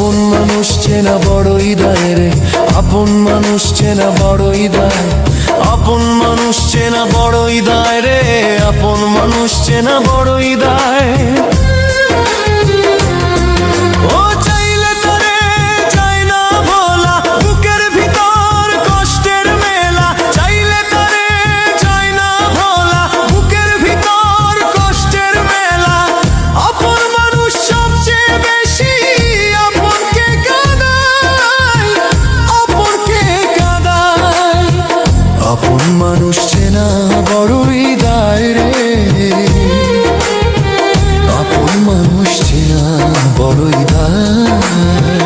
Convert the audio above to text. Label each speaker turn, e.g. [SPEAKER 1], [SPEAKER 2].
[SPEAKER 1] আপন মানুষ চেনা বড়ই দায় রে, আপন মানুষ চেনা বড়ই দায়, আপন মানুষ চেনা বড়ই দায় রে, আপন মানুষ চেনা বড়ই দায়। আপন মানুষ চেনা বড়ই দায় রে, আপন মানুষ চেনা বড়ই দায়।